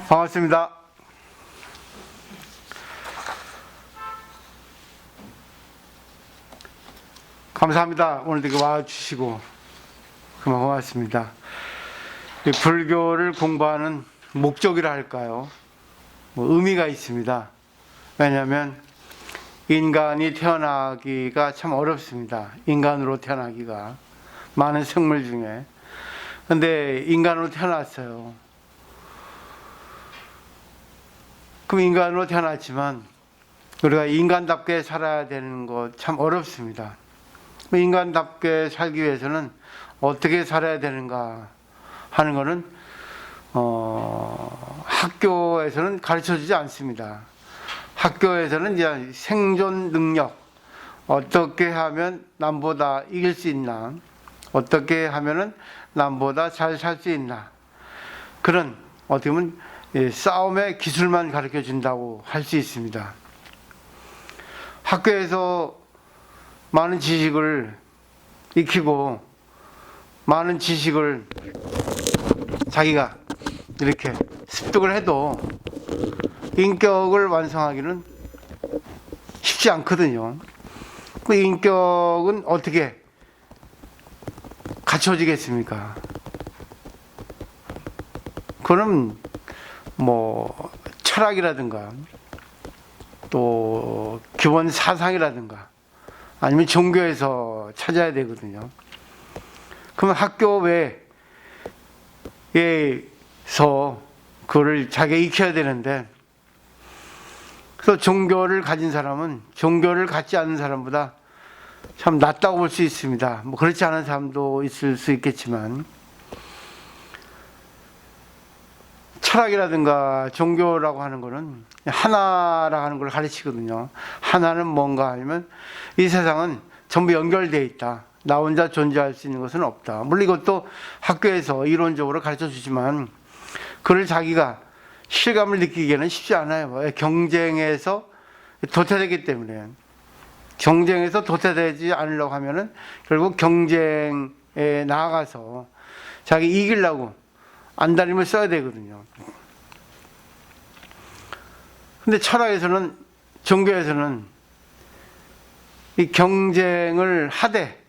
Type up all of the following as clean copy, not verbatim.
반갑습니다. 감사합니다. 오늘도 이렇게 와주시고 정말 고맙습니다. 불교를 공부하는 목적이라 할까요? 의미가 있습니다. 왜냐하면 인간이 태어나기가 참 어렵습니다. 인간으로 태어나기가 많은 생물 중에. 근데 인간으로 태어났어요. 그럼 인간으로 태어났지만 우리가 인간답게 살아야 되는 것 참 어렵습니다. 인간답게 살기 위해서는 어떻게 살아야 되는가 하는 것은 학교에서는 가르쳐주지 않습니다. 학교에서는 이제 생존 능력, 어떻게 하면 남보다 이길 수 있나, 어떻게 하면은 남보다 잘 살 수 있나, 그런 어떻게 보면 싸움의 기술만 가르쳐 준다고 할 수 있습니다. 학교에서 많은 지식을 익히고 많은 지식을 자기가 이렇게 습득을 해도 인격을 완성하기는 쉽지 않거든요. 그 인격은 어떻게 갖춰지겠습니까? 그럼 철학이라든가 또 기본 사상이라든가 아니면 종교에서 찾아야 되거든요. 그러면 학교 외에서 그거를 자기가 익혀야 되는데, 그래서 종교를 가진 사람은 종교를 갖지 않은 사람보다 참 낫다고 볼 수 있습니다. 그렇지 않은 사람도 있을 수 있겠지만, 철학이라든가 종교라고 하는 것은 하나라고 하는 걸 가르치거든요. 하나는 뭔가 하면 이 세상은 전부 연결되어 있다. 나 혼자 존재할 수 있는 것은 없다. 물론 이것도 학교에서 이론적으로 가르쳐 주지만 그걸 자기가 실감을 느끼기에는 쉽지 않아요. 경쟁에서 도태되기 때문에. 경쟁에서 도태되지 않으려고 하면은 결국 경쟁에 나아가서 자기 이기려고 안달임을 써야 되거든요. 근데 철학에서는, 종교에서는 이 경쟁을 하되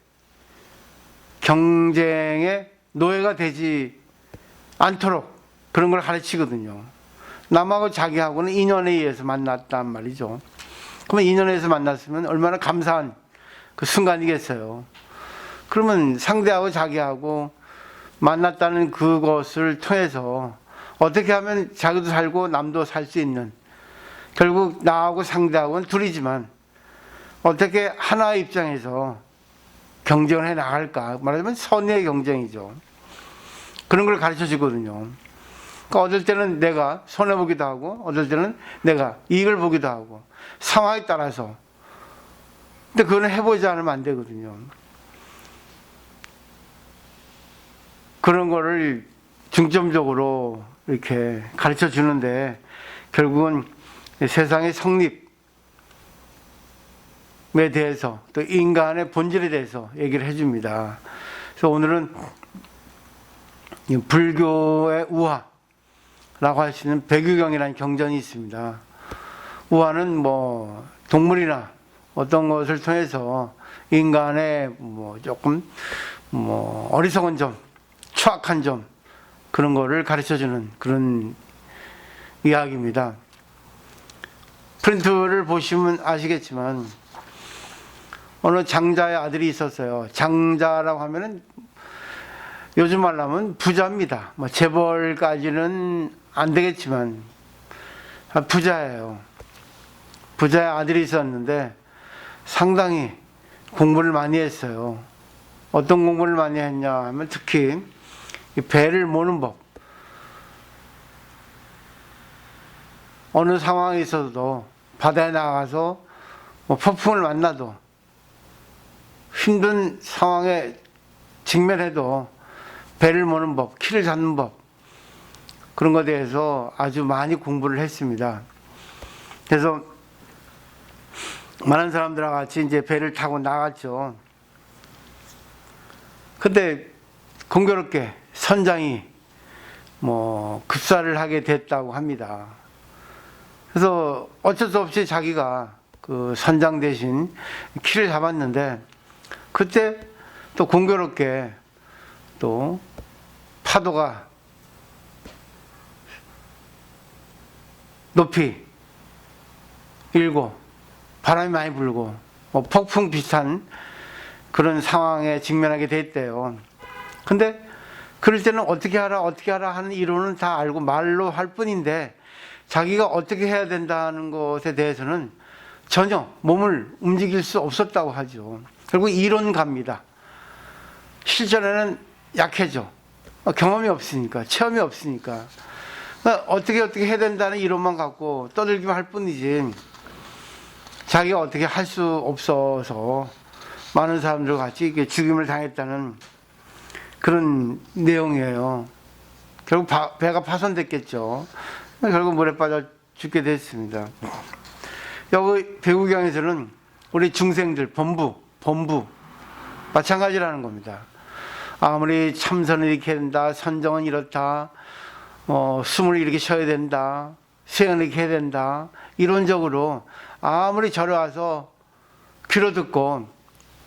경쟁의 노예가 되지 않도록 그런 걸 가르치거든요. 남하고 자기하고는 인연에 의해서 만났단 말이죠. 그러면 인연에서 만났으면 얼마나 감사한 그 순간이겠어요. 그러면 상대하고 자기하고 만났다는 그것을 통해서 어떻게 하면 자기도 살고 남도 살 수 있는, 결국 나하고 상대하고는 둘이지만 어떻게 하나의 입장에서 경쟁을 해 나갈까, 말하자면 선의의 경쟁이죠. 그런 걸 가르쳐 주거든요. 그러니까 어떨 때는 내가 손해보기도 하고 어떨 때는 내가 이익을 보기도 하고 상황에 따라서. 근데 그거는 해보지 않으면 안 되거든요. 그런 거를 중점적으로 이렇게 가르쳐 주는데 결국은 세상의 성립에 대해서 또 인간의 본질에 대해서 얘기를 해줍니다. 그래서 오늘은 불교의 우화라고 할 수 있는 백유경이라는 경전이 있습니다. 우화는 동물이나 어떤 것을 통해서 인간의 조금 어리석은 점, 추악한 점, 그런 거를 가르쳐주는 그런 이야기입니다. 프린트를 보시면 아시겠지만 어느 장자의 아들이 있었어요. 장자라고 하면은 요즘 말로 하면 부자입니다. 재벌까지는 안 되겠지만 부자예요. 부자의 아들이 있었는데 상당히 공부를 많이 했어요. 어떤 공부를 많이 했냐 하면 특히 배를 모는 법. 어느 상황에 있어도 바다에 나가서 폭풍을 만나도 힘든 상황에 직면해도 배를 모는 법, 키를 잡는 법, 그런 것에 대해서 아주 많이 공부를 했습니다. 그래서 많은 사람들과 같이 이제 배를 타고 나갔죠. 근데 공교롭게 선장이 급사를 하게 됐다고 합니다. 그래서 어쩔 수 없이 자기가 그 선장 대신 키를 잡았는데, 그때 또 공교롭게 또 파도가 높이 일고 바람이 많이 불고 폭풍 비슷한 그런 상황에 직면하게 됐대요. 근데 그럴 때는 어떻게 하라 하는 이론은 다 알고 말로 할 뿐인데, 자기가 어떻게 해야 된다는 것에 대해서는 전혀 몸을 움직일 수 없었다고 하죠. 결국 이론가입니다. 실전에는 약해져. 경험이 없으니까, 체험이 없으니까. 어떻게 해야 된다는 이론만 갖고 떠들기만 할 뿐이지, 자기가 어떻게 할 수 없어서 많은 사람들 같이 죽임을 당했다는 그런 내용이에요. 결국 배가 파손됐겠죠. 결국 물에 빠져 죽게 됐습니다. 여기 배구경에서는 우리 중생들, 범부 마찬가지라는 겁니다. 아무리 참선을 이렇게 해야 된다, 선정은 이렇다, 숨을 이렇게 쉬어야 된다, 수행을 이렇게 해야 된다, 이론적으로 아무리 절에 와서 귀로 듣고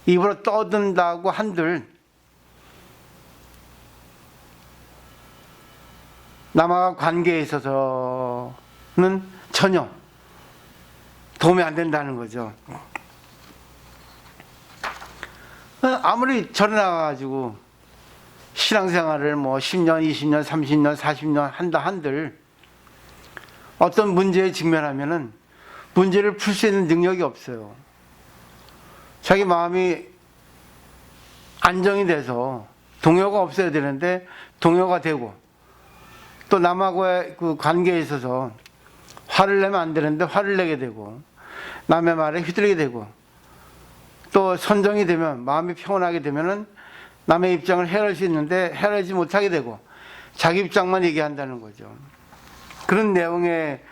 입으로 떠든다고 한들 남과 관계에 있어서는 전혀 도움이 안 된다는 거죠. 아무리 절에 나가가지고 신앙생활을 10년, 20년, 30년, 40년 한다 한들 어떤 문제에 직면하면은 문제를 풀 수 있는 능력이 없어요. 자기 마음이 안정이 돼서 동요가 없어야 되는데 동요가 되고, 또 남하고의 그 관계에 있어서 화를 내면 안 되는데 화를 내게 되고, 남의 말에 휘둘리게 되고, 또 선정이 되면, 마음이 평온하게 되면은 남의 입장을 헤아릴 수 있는데 헤아리지 못하게 되고 자기 입장만 얘기한다는 거죠. 그런 내용의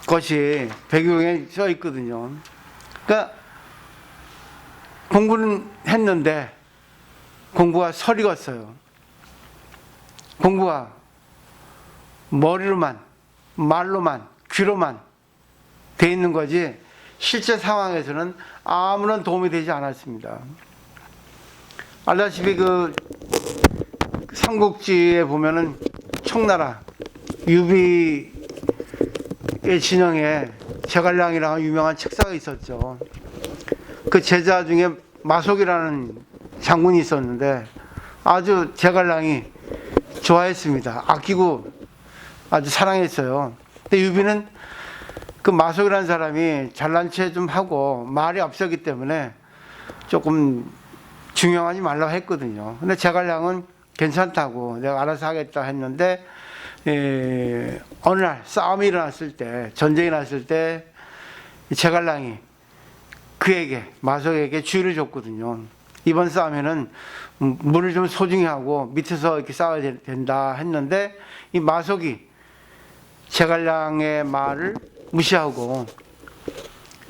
것이 배경에 써 있거든요. 그러니까 공부는 했는데 공부가 설익었어요. 공부가 머리로만, 말로만, 귀로만 돼 있는 거지 실제 상황에서는 아무런 도움이 되지 않았습니다. 알다시피 그 삼국지에 보면은 청나라 유비의 진영에 제갈량이라는 유명한 책사가 있었죠. 그 제자 중에 마속이라는 장군이 있었는데 아주 제갈량이 좋아했습니다. 아끼고 아주 사랑했어요. 근데 유비는 그 마속이라는 사람이 잘난 체 좀 하고 말이 앞서기 때문에 조금 중용하지 말라고 했거든요. 근데 제갈량은 괜찮다고 내가 알아서 하겠다 했는데, 어느 날 싸움이 일어났을 때, 전쟁이 났을 때 제갈량이 그에게, 마속에게 주의를 줬거든요. 이번 싸움에는 물을 좀 소중히 하고 밑에서 이렇게 싸워야 된다 했는데, 이 마속이 제갈량의 말을 무시하고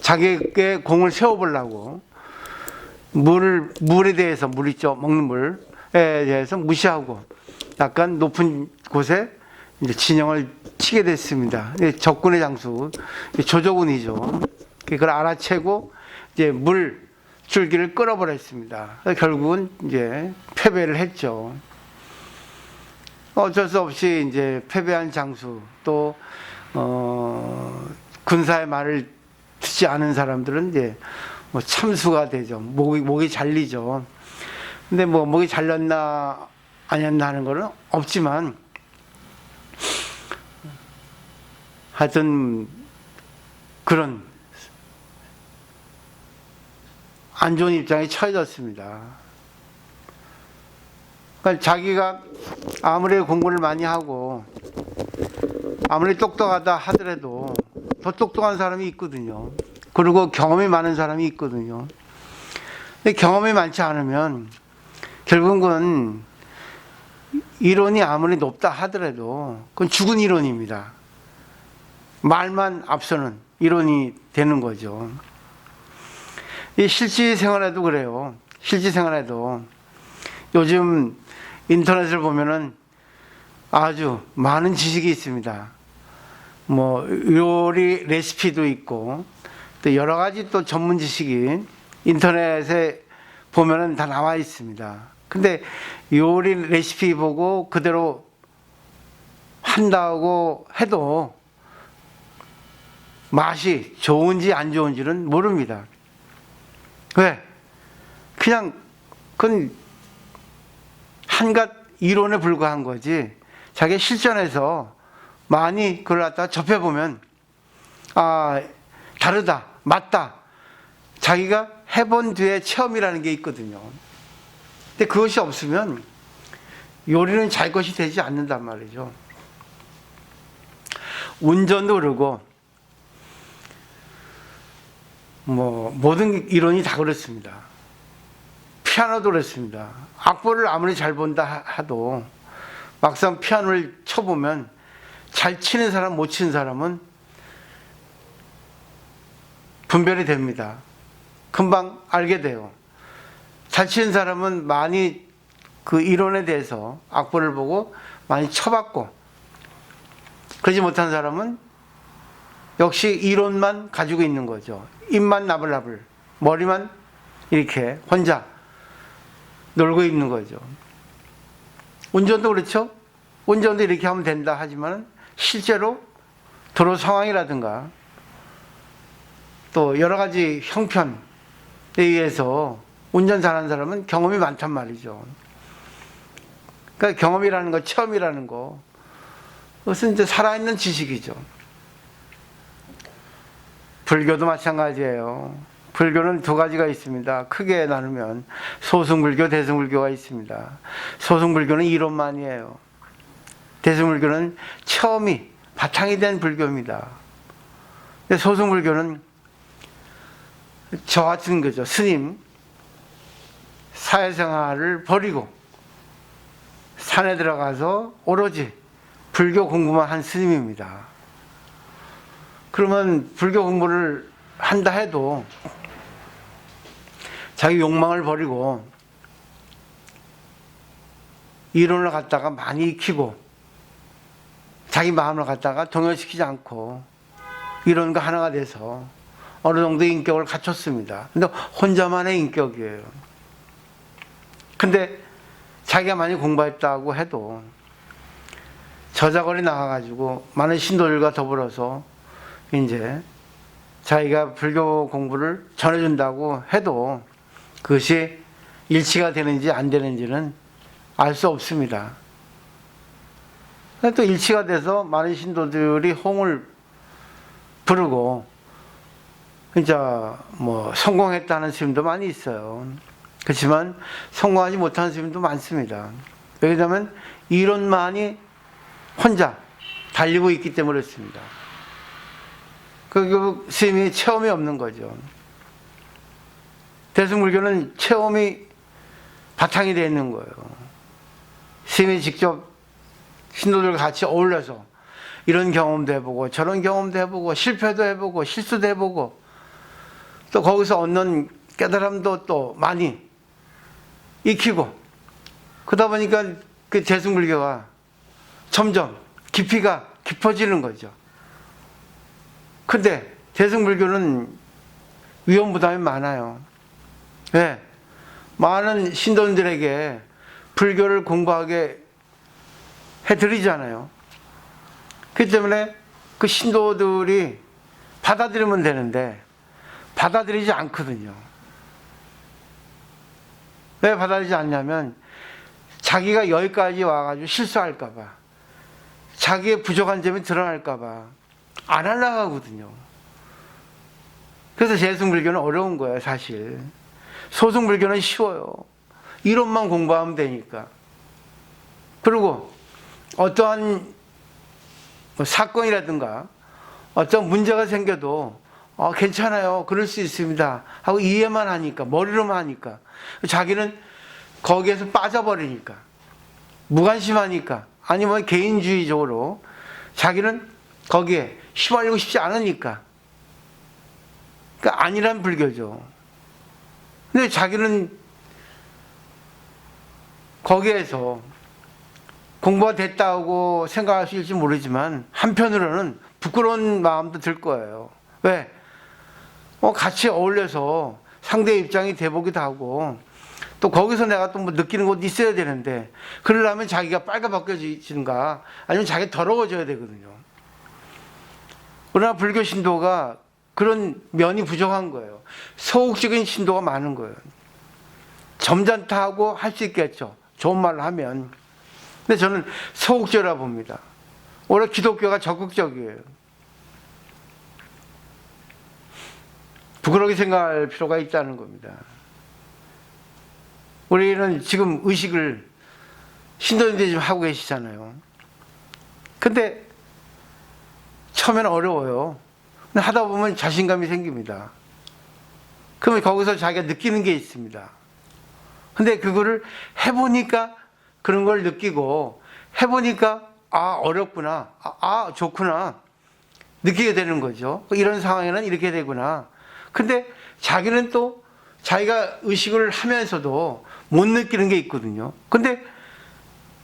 자기에게 공을 세워보려고 물에 대해서, 물 있죠, 먹는 물에 대해서 무시하고 약간 높은 곳에 이제 진영을 치게 됐습니다. 적군의 장수, 조조군이죠. 그걸 알아채고 이제 물 줄기를 끌어버렸습니다. 결국은 이제 패배를 했죠. 어쩔 수 없이 이제 패배한 장수, 또 군사의 말을 듣지 않은 사람들은 이제 참수가 되죠. 목이 잘리죠. 근데 목이 잘렸나 아니었나 하는 거는 없지만, 하여튼 그런 안 좋은 입장에 처해졌습니다. 그러니까 자기가 아무리 공부를 많이 하고 아무리 똑똑하다 하더라도 더 똑똑한 사람이 있거든요. 그리고 경험이 많은 사람이 있거든요. 근데 경험이 많지 않으면 결국은 이론이 아무리 높다 하더라도 그건 죽은 이론입니다. 말만 앞서는 이론이 되는 거죠. 이 실제 생활에도 그래요. 실제 생활에도 요즘 인터넷을 보면은 아주 많은 지식이 있습니다. 뭐 요리 레시피도 있고 또 여러 가지 또 전문 지식이 인터넷에 보면은 다 나와 있습니다. 근데 요리 레시피 보고 그대로 한다고 해도 맛이 좋은지 안 좋은지는 모릅니다. 왜? 그냥 그건 한갓 이론에 불과한 거지. 자기 실전에서 많이 그걸 갖다가 접해보면 아, 다르다, 맞다. 자기가 해본 뒤에 체험이라는 게 있거든요. 근데 그것이 없으면 요리는 잘 것이 되지 않는단 말이죠. 운전도 그러고 뭐 모든 이론이 다 그렇습니다. 피아노도 그렇습니다. 악보를 아무리 잘 본다 하도 막상 피아노를 쳐보면 잘 치는 사람, 못 치는 사람은 분별이 됩니다. 금방 알게 돼요. 잘 치는 사람은 많이 그 이론에 대해서 악보를 보고 많이 쳐봤고, 그러지 못한 사람은 역시 이론만 가지고 있는 거죠. 입만 나불나불, 머리만 이렇게 혼자 놀고 있는 거죠. 운전도 그렇죠. 운전도 이렇게 하면 된다 하지만 실제로 도로 상황이라든가 또 여러 가지 형편에 의해서 운전 잘하는 사람은 경험이 많단 말이죠. 그러니까 경험이라는 거, 체험이라는 거, 그것은 이제 살아있는 지식이죠. 불교도 마찬가지예요. 불교는 두 가지가 있습니다. 크게 나누면 소승불교, 대승불교가 있습니다. 소승불교는 이론만이에요. 대승불교는 체험이 바탕이 된 불교입니다. 소승불교는 저 같은 거죠. 스님, 사회생활을 버리고 산에 들어가서 오로지 불교 공부만 한 스님입니다. 그러면 불교 공부를 한다 해도 자기 욕망을 버리고 이론을 갖다가 많이 익히고 자기 마음을 갖다가 동요시키지 않고 이론과 하나가 돼서 어느 정도 인격을 갖췄습니다. 근데 혼자만의 인격이에요. 근데 자기가 많이 공부했다고 해도 저작거리 나가가지고 많은 신도들과 더불어서 이제 자기가 불교 공부를 전해준다고 해도 그것이 일치가 되는지 안 되는지는 알 수 없습니다. 또 일치가 돼서 많은 신도들이 홍을 부르고 진짜 뭐 성공했다는 스님도 많이 있어요. 그렇지만 성공하지 못하는 스님도 많습니다. 왜냐하면 이론만이 혼자 달리고 있기 때문에 그렇습니다. 그 스님이 체험이 없는 거죠. 대승불교는 체험이 바탕이 되어 있는 거예요. 스님이 직접 신도들과 같이 어울려서 이런 경험도 해보고 저런 경험도 해보고 실패도 해보고 실수도 해보고 또 거기서 얻는 깨달음도 또 많이 익히고 그러다 보니까 그 대승불교가 점점 깊이가 깊어지는 거죠. 근데 대승불교는 위험부담이 많아요. 왜? 많은 신도들에게 불교를 공부하게 해드리잖아요. 그렇기 때문에 그 신도들이 받아들이면 되는데 받아들이지 않거든요. 왜 받아들이지 않냐면 자기가 여기까지 와가지고 실수할까봐, 자기의 부족한 점이 드러날까봐 안 하려고 하거든요. 그래서 대승불교는 어려운 거예요, 사실. 소승불교는 쉬워요. 이론만 공부하면 되니까. 그리고 어떠한 사건이라든가 어떤 문제가 생겨도 괜찮아요, 그럴 수 있습니다 하고 이해만 하니까, 머리로만 하니까, 자기는 거기에서 빠져버리니까, 무관심하니까, 아니면 개인주의적으로 자기는 거기에 휘말리고 싶지 않으니까, 그러니까 아니란 불교죠. 근데 자기는 거기에서 공부가 됐다고 생각하실지 모르지만 한편으로는 부끄러운 마음도 들 거예요. 왜? 같이 어울려서 상대의 입장이 돼보기도 하고 또 거기서 내가 또 뭐 느끼는 것도 있어야 되는데 그러려면 자기가 빨가벗겨지는가 아니면 자기가 더러워져야 되거든요. 그러나 불교 신도가 그런 면이 부족한 거예요. 소극적인 신도가 많은 거예요. 점잖다고 할 수 있겠죠. 좋은 말을 하면. 근데 저는 소극적이라 봅니다. 오히려 기독교가 적극적이에요. 부끄럽게 생각할 필요가 있다는 겁니다. 우리는 지금 의식을 신도님들이 지금 하고 계시잖아요. 근데 처음에는 어려워요. 근데 하다 보면 자신감이 생깁니다. 그러면 거기서 자기가 느끼는 게 있습니다. 근데 그거를 해보니까 그런 걸 느끼고 해보니까 어렵구나, 좋구나 느끼게 되는 거죠. 이런 상황에는 이렇게 되구나. 근데 자기는 또 자기가 의식을 하면서도 못 느끼는 게 있거든요. 근데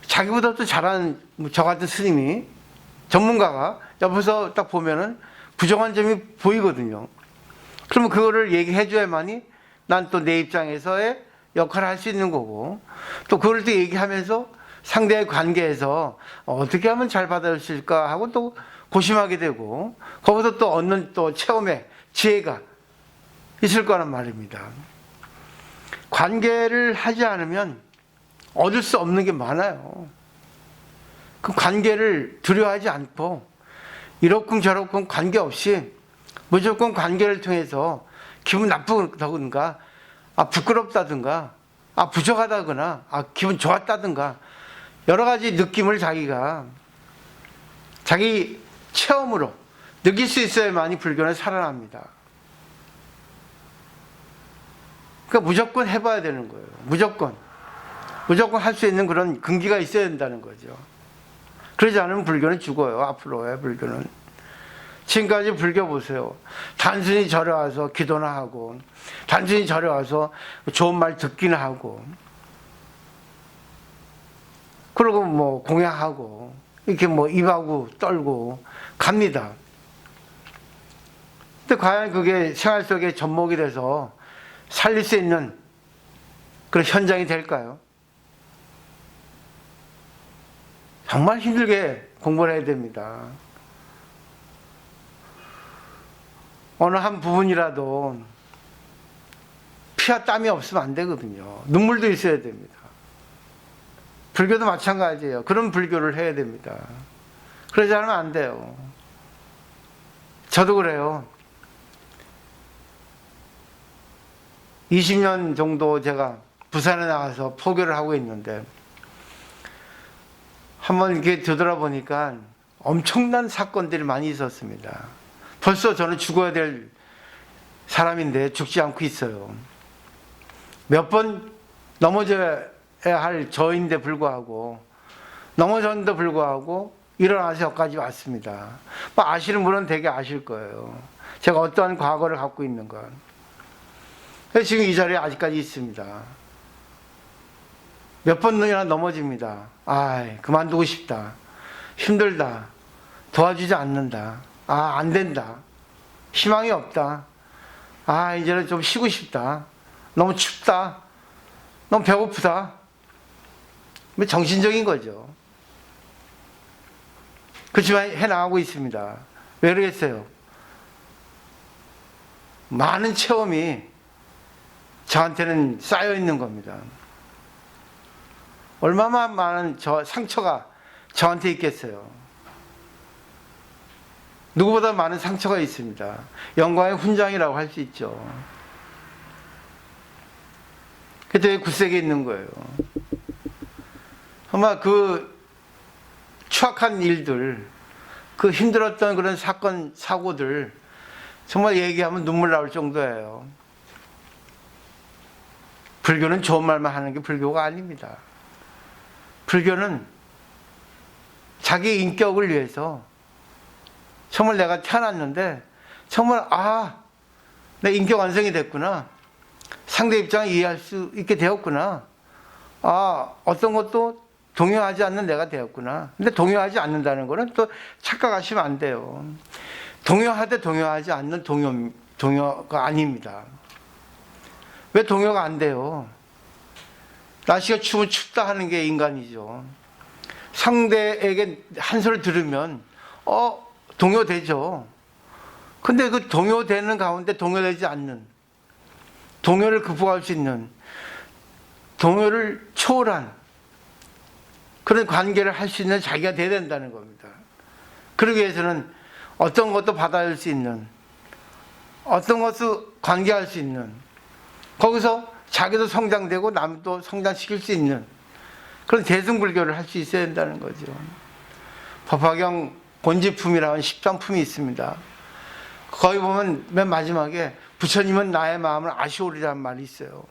자기보다 또 잘하는 저 같은 스님이 전문가가 옆에서 딱 보면은 부정한 점이 보이거든요. 그러면 그거를 얘기해 줘야만이 난 또 내 입장에서의 역할을 할 수 있는 거고 또 그걸 또 얘기하면서 상대의 관계에서 어떻게 하면 잘 받아들일까 하고 또 고심하게 되고 거기서 또 얻는 또 체험의 지혜가 있을 거란 말입니다. 관계를 하지 않으면 얻을 수 없는 게 많아요. 그 관계를 두려워하지 않고 이렇군 저렇군 관계없이 무조건 관계를 통해서 기분 나쁘다든가 부끄럽다든가 부족하다거나 기분 좋았다든가 여러 가지 느낌을 자기가 자기 체험으로 느낄 수 있어야만이 불교는 살아납니다. 그러니까 무조건 해봐야 되는 거예요. 무조건 할 수 있는 그런 근기가 있어야 된다는 거죠. 그러지 않으면 불교는 죽어요. 앞으로의 불교는. 지금까지 불교 보세요. 단순히 절에 와서 기도나 하고 단순히 절에 와서 좋은 말 듣기나 하고 그리고 뭐 공양하고 이렇게 뭐 입하고 떨고 갑니다. 근데 과연 그게 생활 속에 접목이 돼서 살릴 수 있는 그런 현장이 될까요? 정말 힘들게 공부를 해야 됩니다. 어느 한 부분이라도 피와 땀이 없으면 안 되거든요. 눈물도 있어야 됩니다. 불교도 마찬가지예요. 그런 불교를 해야 됩니다. 그러지 않으면 안 돼요. 저도 그래요. 20년 정도 제가 부산에 나가서 포교를 하고 있는데 한번 이렇게 되돌아보니까 엄청난 사건들이 많이 있었습니다. 벌써 저는 죽어야 될 사람인데 죽지 않고 있어요. 몇 번 넘어져야 할 저인데 불구하고 넘어졌는데 불구하고 일어나서 여기까지 왔습니다. 뭐 아시는 분은 되게 아실 거예요. 제가 어떠한 과거를 갖고 있는 건. 그래서 지금 이 자리에 아직까지 있습니다. 몇 번이나 넘어집니다. 그만두고 싶다. 힘들다. 도와주지 않는다. 안 된다. 희망이 없다. 이제는 좀 쉬고 싶다. 너무 춥다. 너무 배고프다. 정신적인 거죠. 그렇지만 해나가고 있습니다. 왜 그러겠어요? 많은 체험이 저한테는 쌓여 있는 겁니다. 얼마나 많은 상처가 저한테 있겠어요. 누구보다 많은 상처가 있습니다. 영광의 훈장이라고 할 수 있죠. 그때 굳세게 있는 거예요. 정말 그 추악한 일들, 그 힘들었던 그런 사건, 사고들 정말 얘기하면 눈물 나올 정도예요. 불교는 좋은 말만 하는 게 불교가 아닙니다. 불교는 자기 인격을 위해서 정말 내가 태어났는데 정말 내 인격 완성이 됐구나. 상대 입장을 이해할 수 있게 되었구나. 어떤 것도 동요하지 않는 내가 되었구나. 근데 동요하지 않는다는 거는 또 착각하시면 안 돼요. 동요하되 동요하지 않는 동요가 아닙니다. 왜 동요가 안 돼요? 날씨가 추우면 춥다 하는 게 인간이죠. 상대에게 한 소리 들으면 동요되죠. 근데 그 동요되는 가운데 동요되지 않는, 동요를 극복할 수 있는, 동요를 초월한 그런 관계를 할 수 있는 자기가 돼야 된다는 겁니다. 그러기 위해서는 어떤 것도 받아들일 수 있는, 어떤 것을 관계할 수 있는, 거기서 자기도 성장되고 남도 성장시킬 수 있는 그런 대승불교를 할 수 있어야 된다는 거죠. 법화경 본지품이라는 10장품이 있습니다. 거기 보면 맨 마지막에 부처님은 나의 마음을 아시오리라는 말이 있어요.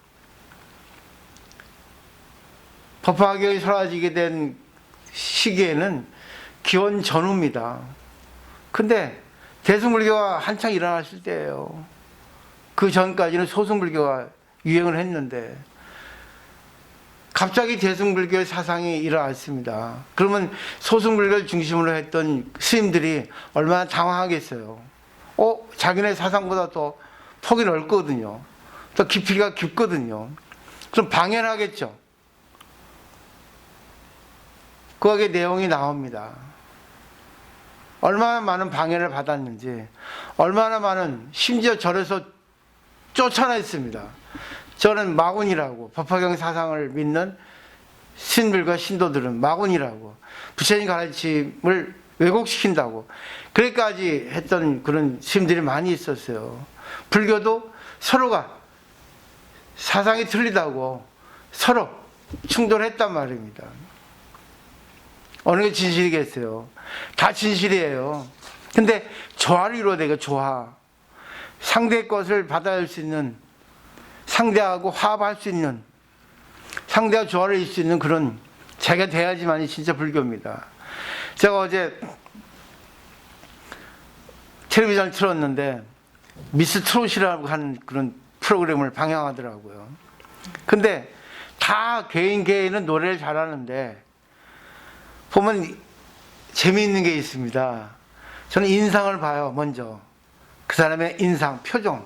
법화경이 사라지게 된 시기에는 기원 전후입니다. 근데 대승불교가 한창 일어났을 때예요. 그 전까지는 소승불교가 유행을 했는데 갑자기 대승불교의 사상이 일어났습니다. 그러면 소승불교를 중심으로 했던 스님들이 얼마나 당황하겠어요. 자기네 사상보다 더 폭이 넓거든요. 더 깊이가 깊거든요. 그럼 방해하겠죠. 거기에 내용이 나옵니다. 얼마나 많은 방해를 받았는지, 얼마나 많은, 심지어 절에서 쫓아냈습니다. 저는 마군이라고, 법화경 사상을 믿는 신들과 신도들은 마군이라고, 부처님 가르침을 왜곡시킨다고 그래까지 했던 그런 스님들이 많이 있었어요. 불교도 서로가 사상이 틀리다고 서로 충돌했단 말입니다. 어느 게 진실이겠어요? 다 진실이에요. 근데 조화를 이루어야 돼요. 조화. 상대의 것을 받아들일 수 있는, 상대하고 화합할 수 있는, 상대와 조화를 이룰 수 있는 그런 자기가 돼야지만이 진짜 불교입니다. 제가 어제 텔레비전을 틀었는데 미스 트롯이라고 하는 그런 프로그램을 방영하더라고요. 근데 다 개인은 노래를 잘하는데 보면 재미있는 게 있습니다. 저는 인상을 봐요. 먼저 그 사람의 인상, 표정.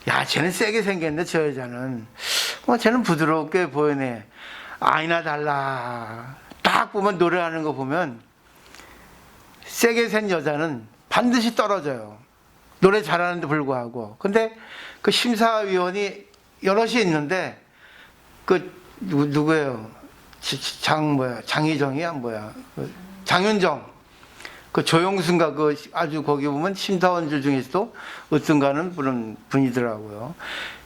야, 쟤는 세게 생겼네. 저 여자는 쟤는 부드럽게 보이네. 아니나 달라. 딱 보면 노래하는 거 보면 세게 센 여자는 반드시 떨어져요. 노래 잘하는데 불구하고. 근데 그 심사위원이 여럿이 있는데 그 누구예요? 장희정이야 장윤정, 그 조영순가 그 아주 거기 보면 심사원들 중에서도 어떤가는 그런 분이더라고요.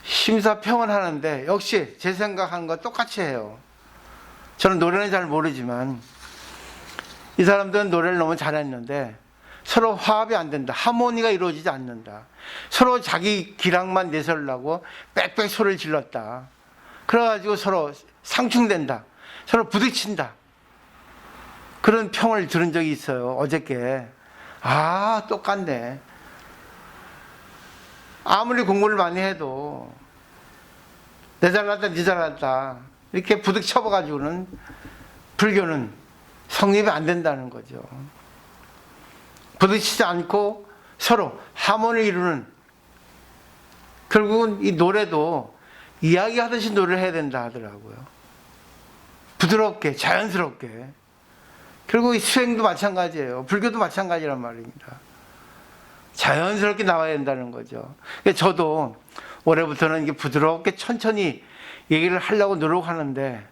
심사평을 하는데 역시 제 생각한 거 똑같이 해요. 저는 노래는 잘 모르지만 이 사람들은 노래를 너무 잘했는데 서로 화합이 안 된다. 하모니가 이루어지지 않는다. 서로 자기 기량만 내세우려고 빽빽 소리를 질렀다. 그래가지고 서로 상충된다. 서로 부딪힌다. 그런 평을 들은 적이 있어요. 어저께. 똑같네. 아무리 공부를 많이 해도 내 잘났다 네 잘났다 이렇게 부딪혀봐가지고는 불교는 성립이 안 된다는 거죠. 부딪히지 않고 서로 하모니를 이루는, 결국은 이 노래도 이야기하듯이 노래를 해야 된다 하더라고요. 부드럽게 자연스럽게. 결국 이 수행도 마찬가지예요. 불교도 마찬가지란 말입니다. 자연스럽게 나와야 된다는 거죠. 저도 올해부터는 이게 부드럽게 천천히 얘기를 하려고 노력하는데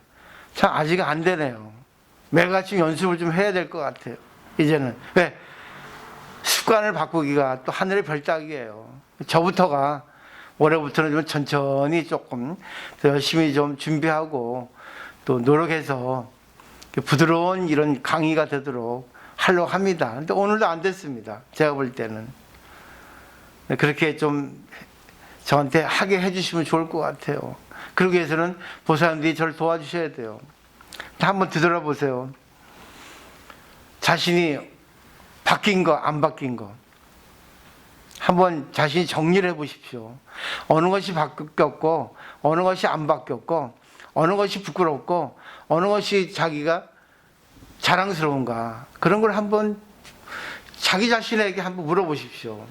참 아직 안 되네요. 매일같이 연습을 좀 해야 될 것 같아요. 이제는. 왜? 습관을 바꾸기가 또 하늘의 별따기예요. 저부터가 올해부터는 좀 천천히 조금 더 열심히 좀 준비하고 또 노력해서 부드러운 이런 강의가 되도록 하려고 합니다. 근데 오늘도 안 됐습니다. 제가 볼 때는. 그렇게 좀 저한테 하게 해주시면 좋을 것 같아요. 그러기 위해서는 보살님들이 저를 도와주셔야 돼요. 한번 되돌아보세요. 자신이 바뀐 거, 안 바뀐 거. 한번 자신이 정리를 해보십시오. 어느 것이 바뀌었고, 어느 것이 안 바뀌었고, 어느 것이 부끄럽고, 어느 것이 자기가 자랑스러운가? 그런 걸 한번 자기 자신에게 한번 물어보십시오.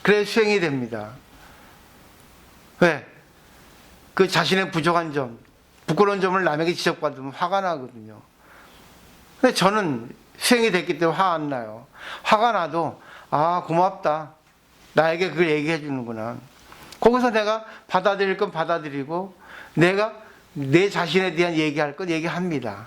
그래 수행이 됩니다. 왜? 그 자신의 부족한 점, 부끄러운 점을 남에게 지적받으면 화가 나거든요. 근데 저는 수행이 됐기 때문에 화 안 나요. 화가 나도 아 고맙다. 나에게 그걸 얘기해 주는구나. 거기서 내가 받아들일 건 받아들이고 내가 내 자신에 대한 얘기할 건 얘기합니다.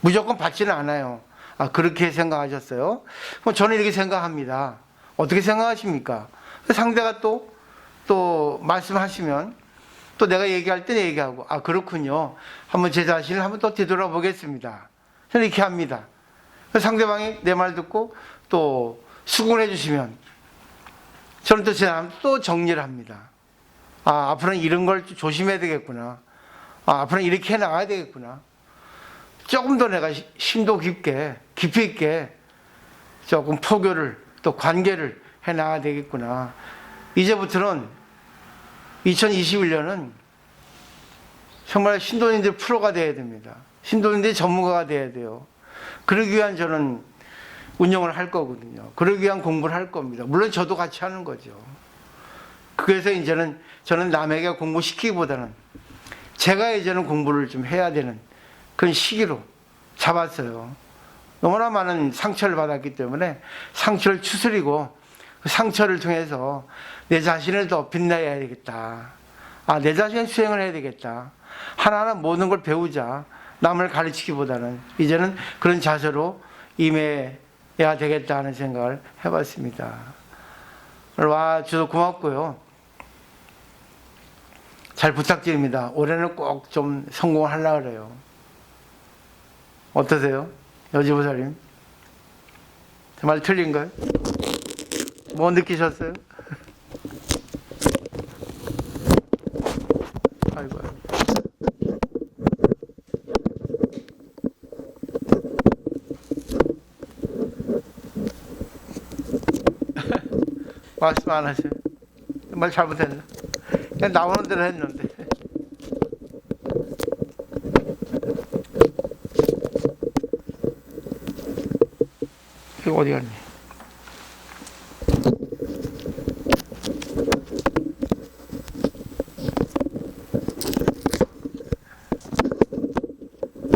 무조건 받지는 않아요. 아 그렇게 생각하셨어요? 그럼 저는 이렇게 생각합니다. 어떻게 생각하십니까? 상대가 또 말씀하시면 또 내가 얘기할 때 얘기하고 아 그렇군요. 한번 제 자신을 한번 또 뒤돌아보겠습니다. 저는 이렇게 합니다. 상대방이 내 말 듣고 또 수긍해 주시면 저는 또 제 마음 또 정리를 합니다. 아 앞으로는 이런 걸 조심해야 되겠구나. 아 앞으로는 이렇게 해나가야 되겠구나. 조금 더 내가 심도 깊이 있게 조금 포교를 또 관계를 해나가야 되겠구나. 이제부터는 2021년은 정말 신도님들 프로가 돼야 됩니다. 신도님들 전문가가 돼야 돼요. 그러기 위한 저는 운영을 할 거거든요. 그러기 위한 공부를 할 겁니다. 물론 저도 같이 하는 거죠. 그래서 이제는 저는 남에게 공부시키기보다는 제가 이제는 공부를 좀 해야 되는 그런 시기로 잡았어요. 너무나 많은 상처를 받았기 때문에 상처를 추스리고 그 상처를 통해서 내 자신을 더 빛내야 되겠다. 아, 내 자신의 수행을 해야 되겠다. 하나하나 모든 걸 배우자. 남을 가르치기보다는 이제는 그런 자세로 임해야 되겠다 하는 생각을 해봤습니다. 오늘 와주셔서 고맙고요. 잘 부탁드립니다. 올해는 꼭 좀 성공을 하려고 그래요. 어떠세요? 여지보살님? 정말 틀린가요? 뭐 느끼셨어요? 아이고. 말씀 안 하셔요. 말 잘못했나? 그냥 나오는 대로 했는데. 이거 어디 갔니?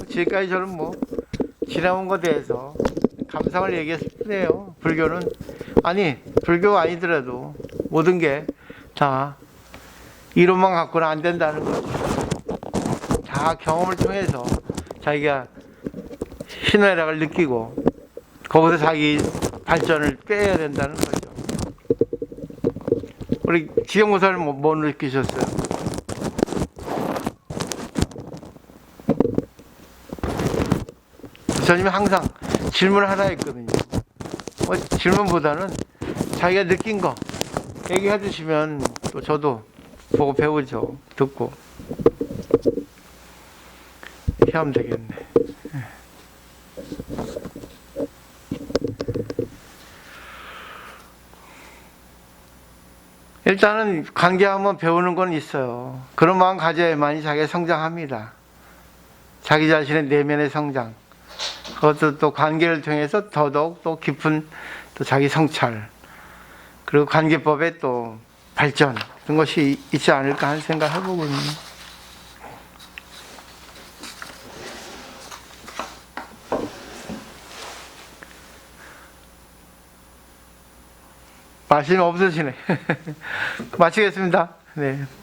지금까지 저는 뭐 지나온 것에 대해서 감상을 얘기했을 뿐이에요. 불교는 아니 불교 아니더라도 모든 게 다 이론만 갖고는 안 된다는 거죠. 다 경험을 통해서 자기가 신의락을 느끼고 거기서 자기 발전을 꾀해야 된다는 거죠. 우리 지영보살은 뭐 느끼셨어요? 부처님이 항상 질문을 하나 했거든요. 질문보다는 자기가 느낀 거 얘기해 주시면 또 저도 보고 배우죠. 듣고 이렇게 하면 되겠네. 일단은 관계하면 배우는 건 있어요. 그런 마음 가져야만이 자기가 성장합니다. 자기 자신의 내면의 성장. 그것도 또 관계를 통해서 더더욱 또 깊은 또 자기 성찰. 그리고 관계법의 또 발전. 그런 것이 있지 않을까 하는 생각을 해보거든요. 말씀이 없으시네. 마치겠습니다. 네.